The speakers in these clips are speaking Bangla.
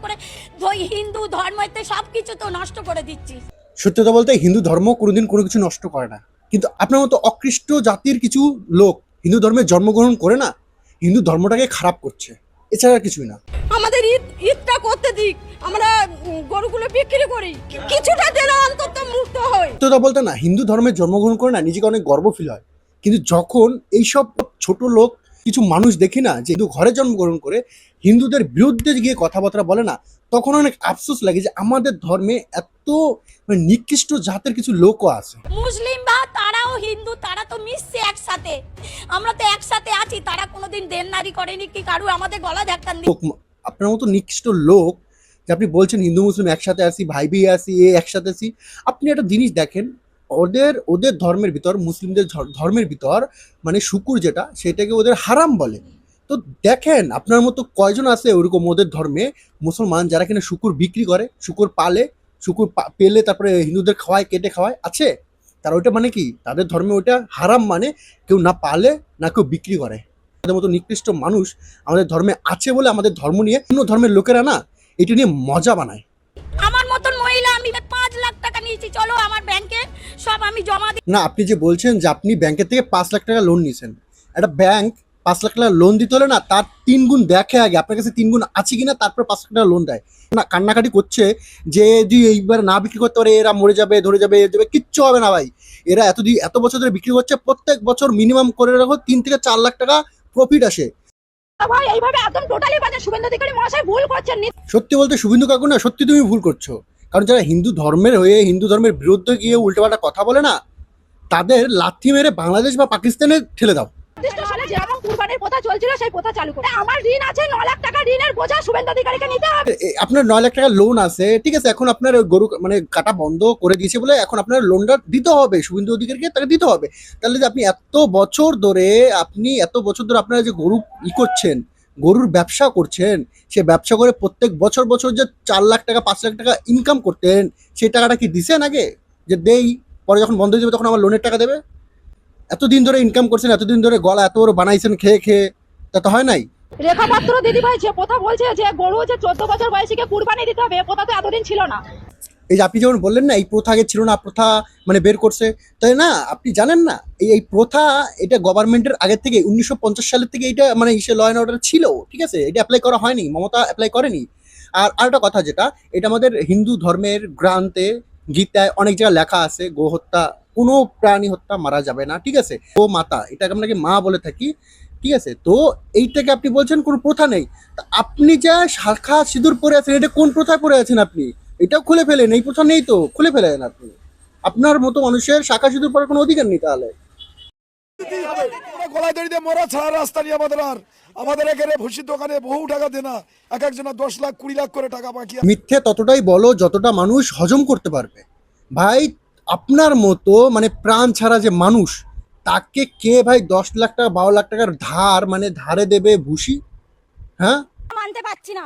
করে হিন্দু ধর্মতে সবকিছু তো নষ্ট করে দিচ্ছি। সত্যি কথা বলতে হিন্দু ধর্ম কোনোদিন কোনো কিছু নষ্ট করে না, কিন্তু আপনার মতো অকৃষ্ট জাতির কিছু লোক হিন্দু ধর্মে জন্মগ্রহণ করে না হিন্দু ধর্মটাকে খারাপ করছে, এছাড়া আর কিছুই না। আমাদের ঈদটা করতে দিক, আমরা গরুগুলো বিক্রি করি, কিছুটা দিলে অন্তত মুক্ত হই। সত্যি কথা বলতে না হিন্দু ধর্মে জন্মগ্রহণ করে না নিজেকে অনেক গর্ব ফিল হয়, কিন্তু যখন এইসব ছোট লোক কিছু মানুষ দেখি না যে হিন্দু ঘরে জন্মগ্রহণ করে হিন্দুদের বিরুদ্ধে গিয়ে কথাবার্তা বলে না, তখন অনেক আফসোস লাগে যে আমাদের ধর্মে এত নিকৃষ্ট জাতের কিছু লোকও আছে। মুসলিম বা তারাও হিন্দু, তারা তো মিশছে একসাথে, আমরা তো একসাথে আছি। তারা কোনোদিন দেননারি করেনি কি কারু আমাদের গলা ধাক্কা দিয়ে। আপনার মতো নিকৃষ্ট লোক যে আপনি বলছেন হিন্দু মুসলিম একসাথে আসি, ভাই ভাই আসি, একসাথে আসি, আপনি একটা জিনিস দেখেন, ওদের ধর্মের ভিতর, মুসলিমদের ধর্মের ভিতর মানে শুকুর যেটা সেটাকে ওদের হারাম বলে। তো দেখেন আপনার মতো কয়জন আছে ওরকম ওদের ধর্মে মুসলমান যারা কিনা শুকুর বিক্রি করে, শুকুর পালে, শুকুর পেলে তারপরে হিন্দুদের খাওয়ায়, কেটে খাওয়ায় আছে। তার ওইটা মানে কি তাদের ধর্মে ওইটা হারাম, মানে কেউ না পালে না কেউ বিক্রি করে। আমাদের মতো নিকৃষ্ট মানুষ আমাদের ধর্মে আছে বলে আমাদের ধর্ম নিয়ে অন্য ধর্মের লোকেরা না এটা নিয়ে মজা বানায়। আমার মতন মহিলা, আমি 5 লাখ টাকা নিয়েছি, চলো আমার ব্যাংকে সব আমি জমা দিই। না, আপনি যে বলছেন যে আপনি ব্যাংকের থেকে 5 লাখ টাকা লোন নিয়েছেন, একটা ব্যাংক 5 লাখ টাকা লোন দিতে হলে না তার 3 গুণ দেখে আগে আপনার কাছে 3 গুণ আছে কিনা, তারপর 5 লাখ টাকা লোন দেয় না। কান্নাকাটি করছে যে যদি এইবার না বিক্রি করতে পারে এরা মরে যাবে, ধরে যাবে, কিচ্ছু হবে না ভাই। এরা এত বছর ধরে বিক্রি করছে, প্রত্যেক বছর মিনিমাম করে রাখো 3 থেকে 4 লাখ টাকা প্রফিট আসে। ভাই এইভাবে একদম টোটালি বাজে, শুভেন্দু অধিকারী মহাশয় ভুল করছেন। সত্যি বলতে শুভেন্দু কাকু না, সত্যি তুমি ভুল করছো। কারণ যারা হিন্দু ধর্মের হয়ে হিন্দু ধর্মের বিরুদ্ধে গিয়ে উল্টোপাল্টা কথা বলে না, তাদের লাথি মেরে বাংলাদেশ বা পাকিস্তানে ঠেলে দাও। যেমন কুরবানির প্রথা চলছিল সেই প্রথা চালু করে, আমার ঋণ আছে 9 লাখ টাকা, ঋণের বোঝা শুভেন্দু অধিকারীকে নিতে হবে। আপনার 9 লাখ টাকা লোন আছে, ঠিক আছে, এখন আপনার গরু মানে কাটা বন্ধ করে দিয়েছে বলে এখন আপনার লোনটা দিতে হবে শুভেন্দু অধিকারীকে, তাকে দিতে হবে। তাহলে যে আপনি এত বছর ধরে আপনারা যে গরু করছেন, গরুর ব্যবসা করছেন, সে ব্যবসা করে প্রত্যেক বছর যে 4 লাখ টাকা 5 লাখ টাকা ইনকাম করতেন, সেই টাকাটা কি দিছেন আগে যে দেই, পরে যখন বন্ধ হয়ে যাবে তখন আমার লোনের টাকা দেবে? এতদিন ধরে ইনকাম করছেন, এতদিন ধরে গলা এত বড় বানাইছেন খেয়ে খেয়ে, তা তো হয় নাই। রেখা পাত্র দিদি ভাই যে কথা বলছে যে গরু যে 14 বছর বয়সীকে কুরবানি দিতে হবে, কথা তো এতদিন ছিল না। এই যে আপনি যেমন বললেন না এই প্রথা আগে ছিল না, প্রথা মানে বের করছে, তাই না? আপনি জানেন না এই প্রথা এটা গভর্নমেন্টের আগের থেকে 1950 সালের থেকে এটা মানে ল অ্যান্ড অর্ডার ছিল, ঠিক আছে, এটা অ্যাপ্লাই করা হয়নি, মমতা অ্যাপ্লাই করেনি। আর আরেকটা কথা যেটা, এটা আমাদের হিন্দু ধর্মের গ্রন্থে গীতায় অনেক জায়গায় লেখা আছে গো হত্যা, কোনো প্রাণী হত্যা মারা যাবে না, ঠিক আছে, গো মাতা এটাকে আপনাকে মা বলে থাকি, ঠিক আছে। তো এইটাকে আপনি বলছেন কোনো প্রথা নেই, তা আপনি যা শাখা সিঁদুর পরে আছেন এটা কোন প্রথায় পরে আছেন আপনি? এটাও খুলে ফেলেন, এই প্রথা নেই তো খুলে ফেলেন আপনি। আপনার মতো মানুষের শাখা সিঁদুর পরার কোনো অধিকার নেই। তাহলে গলায় দড়ি দিয়ে মরা ছাড়া রাস্তা নিয়ে আমাদের এখানে ভুসির দোকানে বহু টাকা দেনা, এক একজনের 10 লাখ 20 লাখ করে টাকা বাকি। মিথ্যে ততটাই বলো যতটা মানুষ হজম করতে পারবে। ভাই আপনার মতো মানে প্রাণ ছাড়া যে মানুষ, তাকে কে ভাই 10 লাখ টাকা 12 লাখ টাকার ধারে দেবে ভুসি? হ্যাঁ, মানতে পারছি না,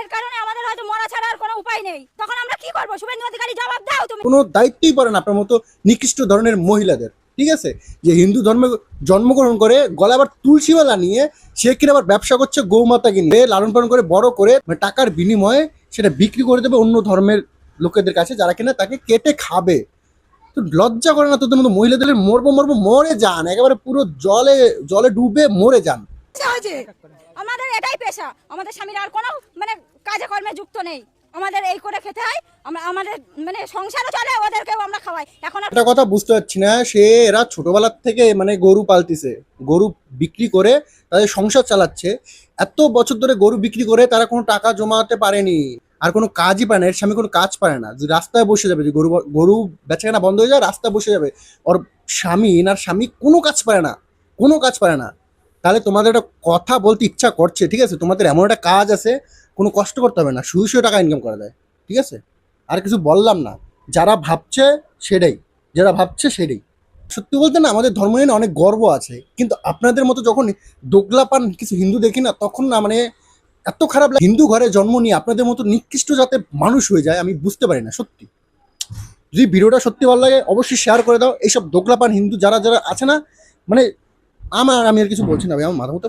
এর কারণে আমাদের হয়তো মরা ছাড়া আর কোনো উপায় নেই। তখন আমরা কি করব? শুভেন্দু অধিকারী জবাব দাও তুমি। কোনো দায়িত্বই পারে না আপনার মতো নিকৃষ্ট ধরনের মহিলাদের, ঠিক আছে, যে হিন্দু ধর্মে জন্মগ্রহণ করে গলা আবার তুলসীওয়ালা নিয়ে সে কিনা আবার ব্যবসা করছে, গৌমাতা কিনে লালন পালন করে বড় করে মানে টাকার বিনিময়ে সেটা বিক্রি করে দেবে অন্য ধর্মের লোকেদের কাছে যারা কিনা তাকে কেটে খাবে। তো লজ্জা করে না তোদের মতো মহিলাদের? মরে যান, একেবারে পুরো জলে ডুবে মরে যান। আমাদের এটাই পেশা, আমাদের স্বামীরা আর কোনো মানে কাজে কর্মে যুক্ত নেই, আমাদের এই করে খেতে হয়, আমাদের মানে সংসারও চলে, ওদেরকেও আমরা খাওয়াই। এখন একটা কথা বুঝতে পারছি না, এরা ছোটবেলার থেকে মানে গরু পালতিছে, গরু বিক্রি করে তাদের সংসার চালাচ্ছে, এত বছর ধরে গরু বিক্রি করে তারা কোনো টাকা জমাতে পারেনি, আর কোনো কাজই পারে না, এর স্বামী কোনো কাজ পারে না, রাস্তায় বসে যাবে, যে গরু বেচাকেনা বন্ধ হয়ে যায় রাস্তায় বসে যাবে, ওর স্বামী কোনো কাজ পারে না। তাহলে তোমাদের একটা কথা বলতে ইচ্ছা করছে, ঠিক আছে, তোমাদের এমন একটা কাজ আছে কোনো কষ্ট করতে হবে না, শুয়ে টাকা ইনকাম করা যায়, ঠিক আছে, আর কিছু বললাম না। যারা ভাবছে সেটাই, সত্যি বলতে না আমাদের ধর্ম নিয়ে অনেক গর্ব আছে, কিন্তু আপনাদের মতো যখন দোগলাপান কিছু হিন্দু দেখি না, তখন না মানে এত খারাপ লাগে। হিন্দু ঘরে জন্ম নিয়ে আপনাদের মতো নিকৃষ্ট জাতের মানুষ হয়ে যায়, আমি বুঝতে পারি না সত্যি। যদি ভিডিওটা সত্যি ভালো লাগে অবশ্যই শেয়ার করে দাও। এইসব দোগলাপান হিন্দু যারা আছে না, মানে আমি আর কিছু বলছি না ভাই, আমার মাথা মতো